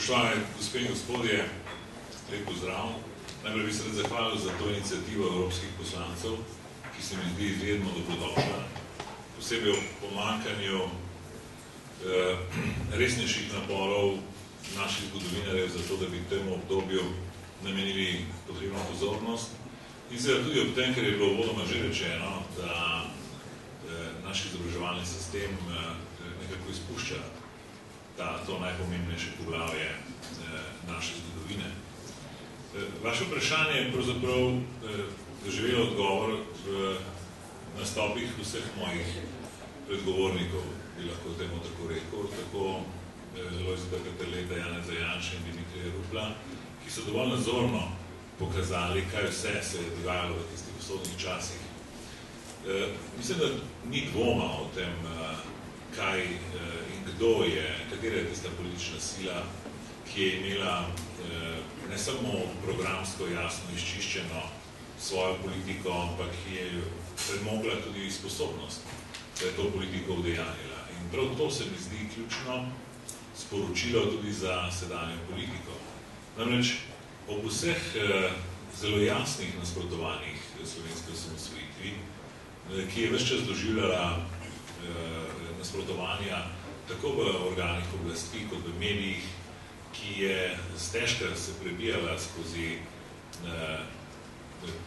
Spoštovane gospe in gospodje, lep pozdrav. Najprej bi se rad zahvalil za to inicijativo evropskih poslancev, ki se mi zdi izredno dobrodošla. Posebej o pomanjkanju resnejših naporov naših zgodovinarjev za to, da bi temu obdobju namenili potrebno pozornost. In seveda tudi ob tem, ker je bilo uvodoma že rečeno, da naš izobraževalni sistem nekako izpušča to najpomembnejše poglavje naše zgodovine. Vaše vprašanje je pravzaprav doživelo odgovor v nastopih vseh mojih predgovornikov, bi lahko temu tako rekel, tako Lojzeta Peterleta, Janeza Janše in Dimitrija Rupla, ki so dovolj nazorno pokazali, kaj vse se je dogajalo v tistih usodnih časih. Mislim, da ni dvoma o tem, kaj in kdo je, katera je tista politična sila, ki je imela ne samo programsko jasno izčiščeno svojo politiko, ampak ki je premogla tudi sposobnost, da je to politiko udejanila. In prav to se mi zdi ključno sporočilo tudi za sedanjo politiko. Namreč ob vseh zelo jasnih nasprotovanjih slovenske osamosvojitvi, ki je ves čas doživljala nasprotovanja tako v organih oblasti kot v medijih, ki je stežka se prebijala skozi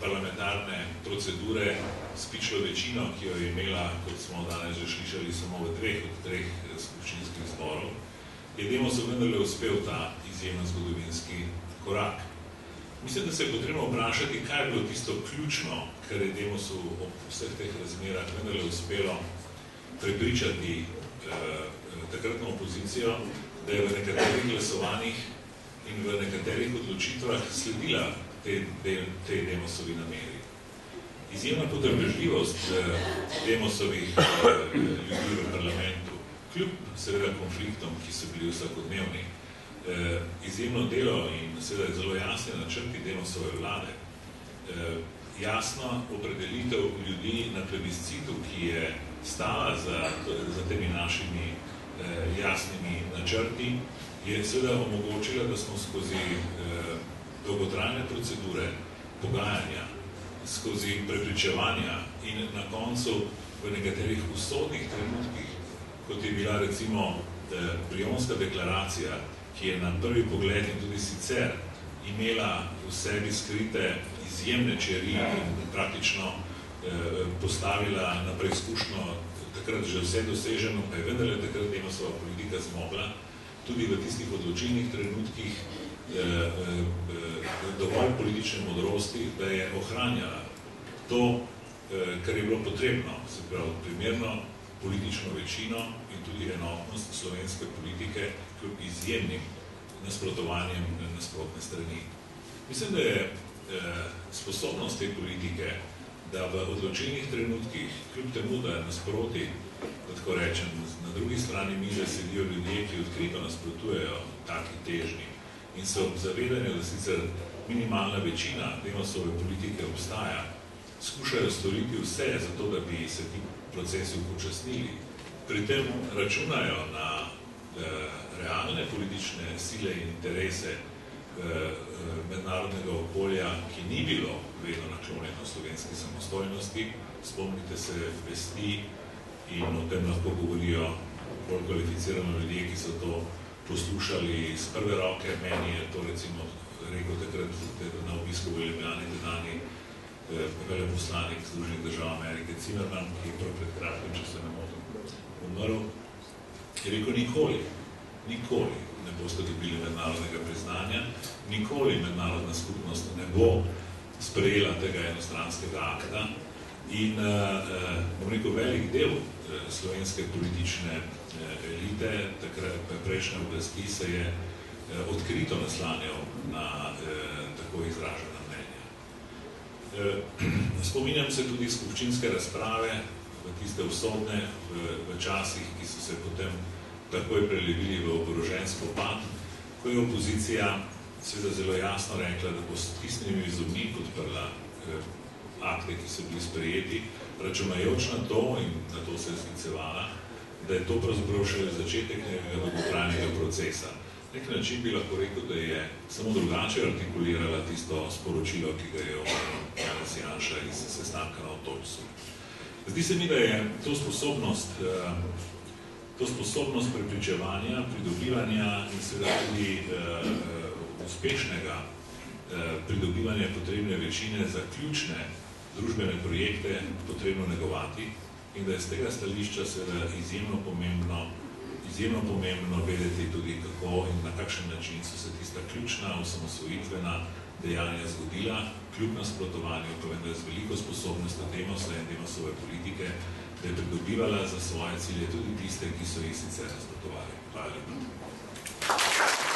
parlamentarne procedure s pičlo večino, ki jo je imela, kot smo danes že slišali, samo v 2 od 3 skupščinskih zborov, je Demosov vendarle uspel ta izjemen zgodovinski korak. Mislim, da se je potrebno vprašati, kaj je bilo tisto ključno, kar je Demosov ob vseh teh razmerah vendarle uspelo prepričati takratno opozicijo, da je v nekaterih glasovanjih in v nekaterih odločitvah sledila tej Demosovi nameri. Izjemna potrpežljivost Demosovih ljudi v parlamentu, kljub seveda konfliktom, ki so bili vsakodnevni, izjemno delo in seveda zelo jasne načrti Demosove vlade, jasno opredelitev ljudi na plebiscitu, ki je stala za temi našimi jasnimi načrti, je seveda omogočila, da smo skozi dolgotrajne procedure, pogajanja, skozi prepričevanja in na koncu v nekaterih usodnih trenutkih, kot je bila recimo Brionska deklaracija, ki je na prvi pogled in tudi sicer imela v sebi skrite izjemne čeri in praktično postavila na preizkušnjo takrat že vse doseženo, pa je vendarle takrat Demosova politika zmogla, tudi v tistih odločilnih trenutkih dovolj politične modrosti, da je ohranjala to, kar je bilo potrebno, se pravi primerno politično večino in tudi enotnost slovenske politike kljub izjemnim nasprotovanjem nasprotne strani. Mislim, da je sposobnost te politike, da v odločilnih trenutkih, kljub temu, da je nasproti, da tako rečem, na drugi strani mize sedijo ljudje, ki odkrito nasprotujejo taki težnji in so ob zavedanju, da sicer minimalna večina Demosove politike obstaja, skušajo storiti vse za to, da bi se ti procesi upočasnili. Pri tem računajo na realne politične sile in interese mednarodnega okolja, ki ni bilo vedno naklonjeno slovenski samostojnosti. Spomnite se vesti in o tem lahko govorijo bolj kvalificirano ljudje, ki so to poslušali z prve roke. Meni je to recimo rekel takrat na obisku v Ljubljani tedajni veleposlanik Združenih držav Amerike Zimmerman, ki je prav pred kratkim, če se ne motim, umrl, je rekel, nikoli ne boste dobili mednarodnega priznanja, nikoli mednarodna skupnost ne bo sprejela tega enostranskega akta in bom rekel, velik del slovenske politične elite, takrat prejšnje oblasti, se je odkrito naslanjal na tako izražena mnenja. Spominjam se tudi skupščinske razprave, v tiste usodne, v časih, ki so se potem takoj prelevili v oborožen spopad, ko je opozicija seveda zelo jasno rekla, da bo s tisnimi zobmi podprla akte, ki so bili sprejeti, računajoč na to, in na to se je sklicevala, da je to pravzaprav še začetek nekega dolgotrajnega procesa. nek način bi lahko rekel, da je samo drugače artikulirala tisto sporočilo, ki ga je omenil Janez Janša iz sestanka na Otočcu. Zdi se mi, da je to sposobnost prepričevanja, pridobivanja in seveda tudi uspešnega pridobivanja potrebne večine za ključne družbene projekte potrebno negovati in da je z tega stališča seveda izjemno pomembno vedeti tudi kako in na kakšen način so se tista ključna osamosvojitvena dejanja zgodila, kljub nasprotovanju, pa vendar z veliko sposobnostjo Demosa in Demosove politike, da je pridobivala za svoje cilje tudi tiste, ki so jih sicer nasprotovali. Hvala lepa.